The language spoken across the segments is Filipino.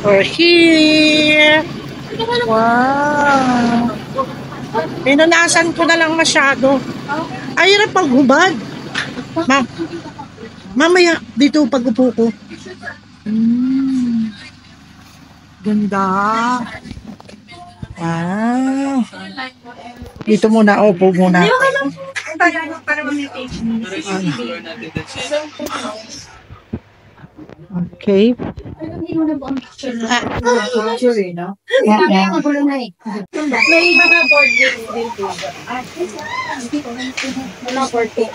We're here. Wow. Pinunasan ko na lang masyado. Ay, hirap paghubad. Mamaya, dito pag-upo ko. Ganda. Wow. Dito muna, upo muna. Okay. May mga board game din po. Wala board game.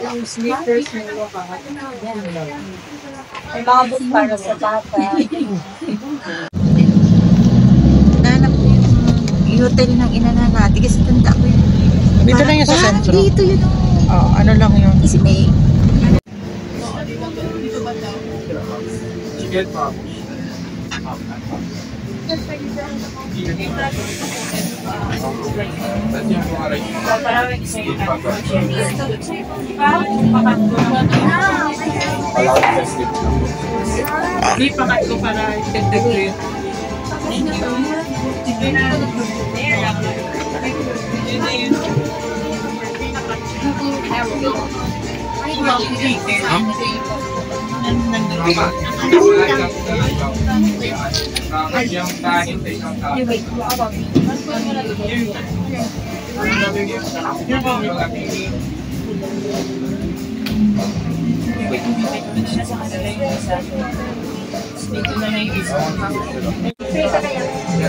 Yung sneakers na yung may mga book para sa bata. Nanak ko yung hotel ng inana natin kasi tanda ko yun. Dito lang yung sa sentro. Dito yun. Oh, ano lang yun? Si May. Hindi pakat ko para i-integrate.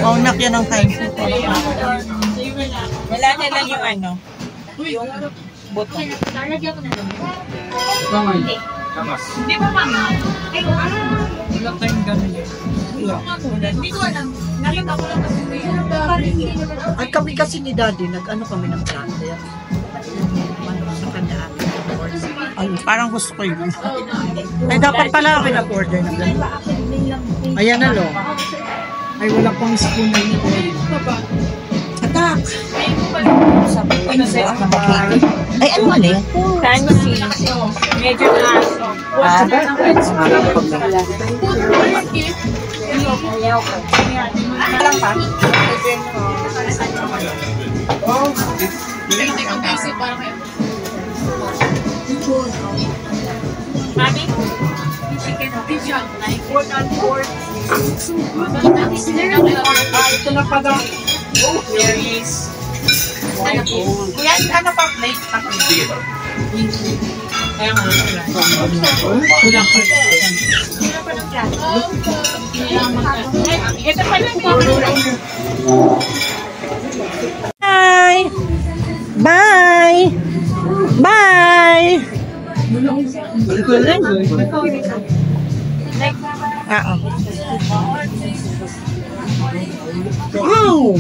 Paunak yan ang time. Wala na lang yung ano. Yung buto. Hindi ba mama? Wala tayong gano'n yun. Hindi ko alam. Nakita ko lang kasi. Ay kami kasi ni Daddy, nag-ano kami ng plan. Kaya sa kanya Ay, parang gusto ko yun. Ay, dapat pala ako na-order ng ganun. Ayan na, lo. Ay, wala pang spoon na yun. Atak! ay ano mali? Fancy. Medyo aso. Alam pa? Mami? Chicken pigeon. Like 4 ito na pala. There is. Kuya, ano pa plate? Kaya nga. Kulang pa. Kulang pa ng plato. Ito pala po. Bye! Bye! Bye! Oo. Oh!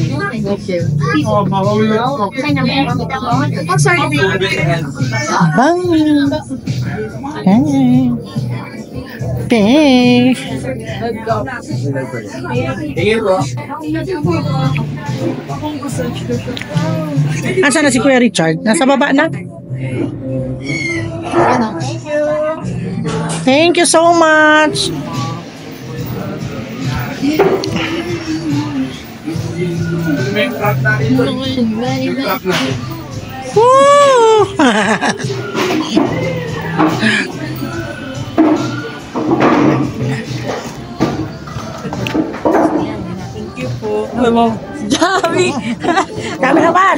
Bang! Okay. Nasaan na si Kuya Richard? Nasa baba na? Thank you so much. Woo! Thank you po. Dami! Dami naman!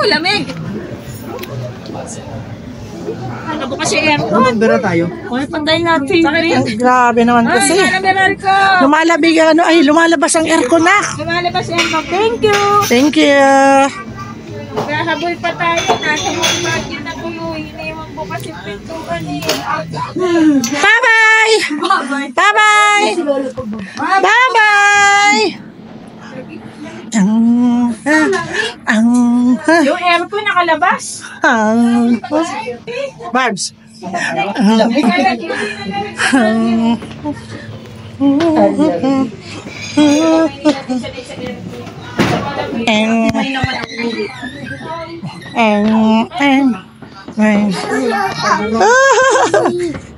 Lamig! Nakabukas yung aircon. Nambira tayo. Uy, panday natin. Grabe naman kasi. Lumalabas ang aircon na. Lumalabas yung aircon. Thank you! Thank you. Nahabol pa tayo. Nasa mga bagyo na kuyo. Iniwan ko kasi pintuan eh. Bye-bye! Bye-bye! Bye-bye! Yung aircon nakalabas. Barbs.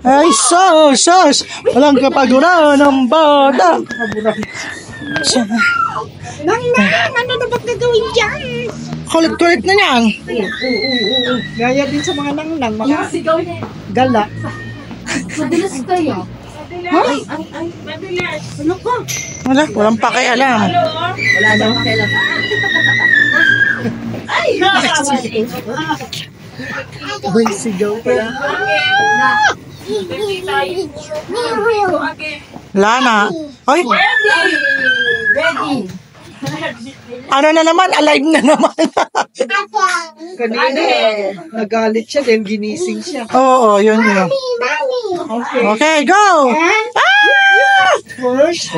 Ay, sus! Walang kapaguran ng bata. Nang, ano na ba't gagawin dyan? Kulit-kulit na yan. Gaya din sa mga nang, mga gala. Madalas kayo. Ano ka? Wala, walang pakialam. Wala na akong kailangan. Uy, sigaw pala. Wala na. Ay, Ready. ano na naman, alive na naman. Kanina, nagalit siya dahil ginising siya. Oo, yun yun. Okay, go! First,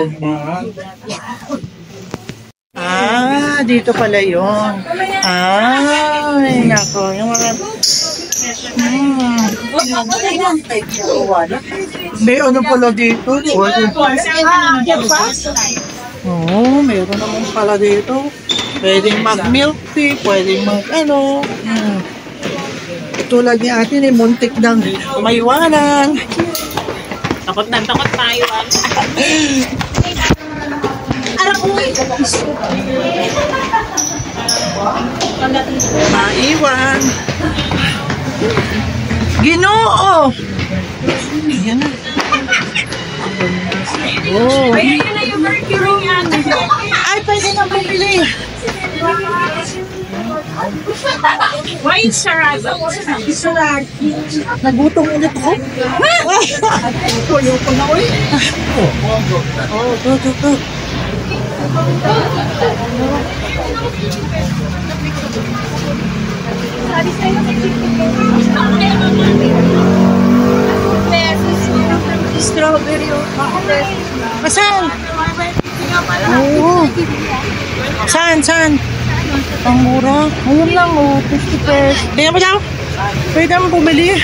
Dito pala yun. Ay, nako. Yung mga... May ano pala dito? Oo, meron naman pala dito. Pwedeng mag-milk tea, pwedeng mag-ano. Tulad ni atin, muntik ng maiwanan. Takot tayo. Maiwan. Ginoo! Yan na. Oh. Ayan na yung Mercury niya. Ay, pwede na bumili. Wine charade. Nagutom ulit ako. tuyo ko na ulit. Oh, go. Strawberry o Saan? Oo. Saan? Ang mura. Ayun lang, 50 pesos. Tingnan mo daw. Pwede mo bumili.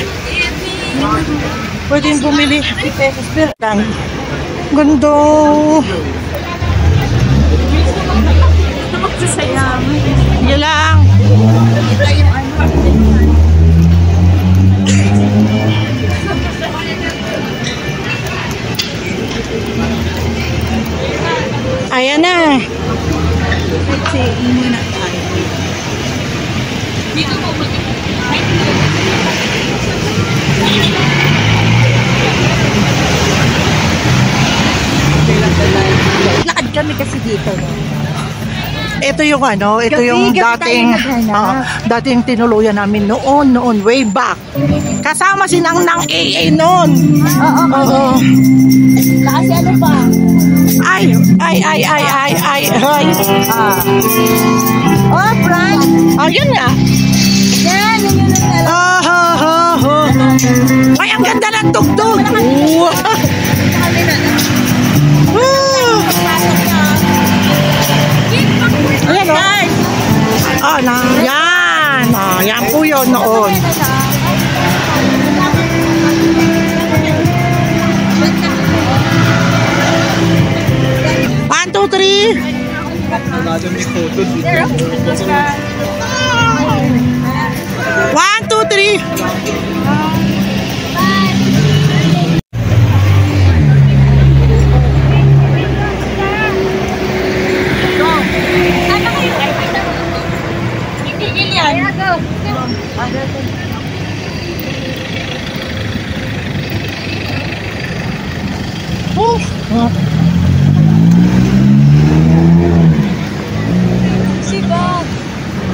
Pwede mo bumili. 50 pesos. Pero lang. Ganda. magsasayang. Yan lang. Ayan na. Kasi imo na tayo. Dito po Lakad kami kasi dito. No? Ito yung ano, ito Gabi, yung gabi dating tayo naghanap. dating tinuluyan namin noon, way back. Kasama si Nang AA noon. Oo. Kasi ano pa? Ay. Oh, Frank! Ayun nga. Yan, yun yung naglalaro. Ay, ang ganda ng tugtog. Wow. Ayan o. Yan. Yan po yun noon. One, two, three. One, two, three.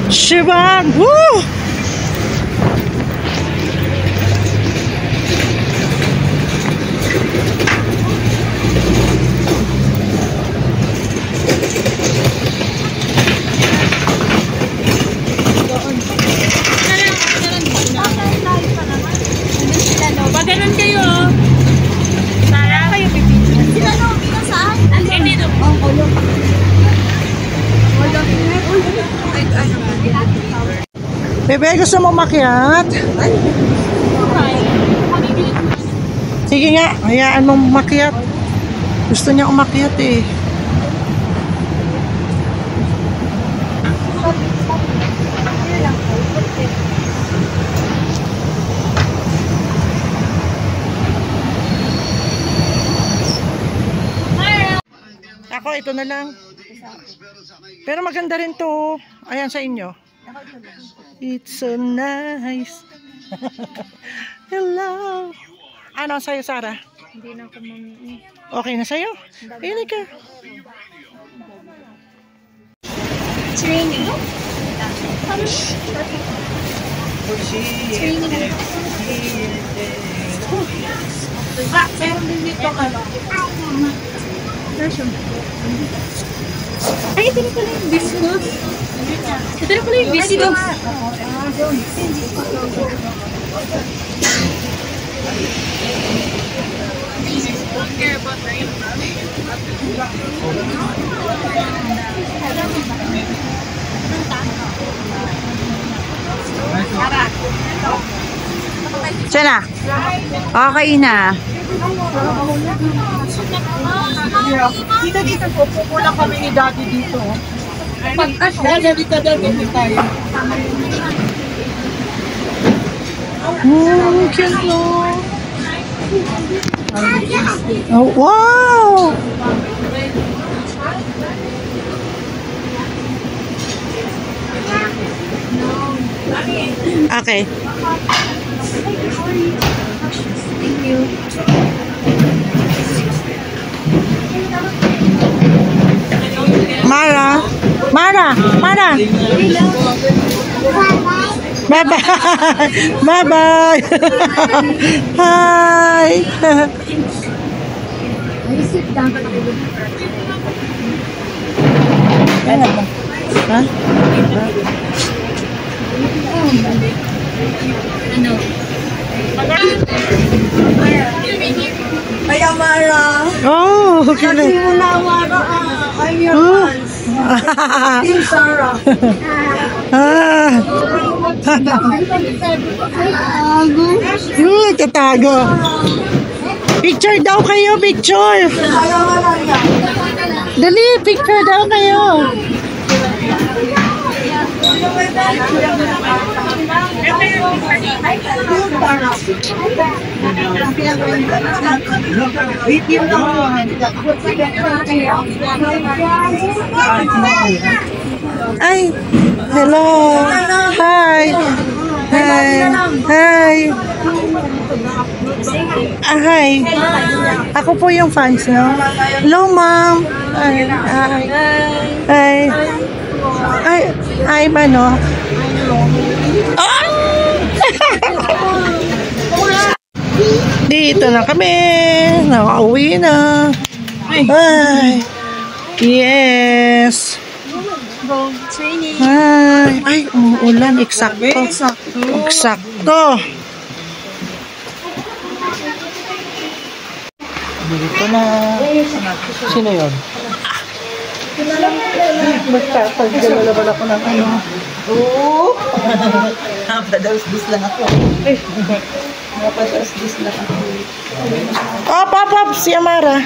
Shibang! Woo! Pag ganun kayo, Sara, kayo pipili. Sila no, bilang saan? Hindi no. Ang ulo. Bebe, gusto mo makiat? Sige nga, hayaan mo makiat. Gusto niya umakyat eh. Ako, ito na lang. Pero maganda rin to. Ayan sa inyo. It's so nice. Hello. Ano sa'yo, Sarah? Hindi na ako mamili. Okay na sa'yo? Pili ka. Training. Meron din dito ano. Ay, ito na pala yung biscuit. Ito na pala yung biscuit. Sana. Okay na. Dito po. Pupulang kami ni Daddy dito. Kaya dito tayo. Oh, cute no. Oh, wow! Okay. Thank you. Mara. Bye-bye. Bye-bye. Hi. Sit down. Ha? Ano? Ay, Amara. Oh, okay. Muna, Amara. I'm your Oh. Team Sarah. Tatago. Picture daw kayo, picture. Dali, picture daw kayo. Ay, hello. Hi. Hi. Hi. Hi. Ako po yung fans, no? Hello, ma'am. Hi. Hi. Hi. Ay, ano? Ah! Dito na kami. Nakauwi na. Ay. Yes. Training. Ay, umuulan. Eksakto. Eksakto. Dito na. Sino yun? Magtatagdala naman ako ng ano. Oo. Napadaus-dus lang ako. Napadaus-dus lang ako. Oh, pop-up si Amara.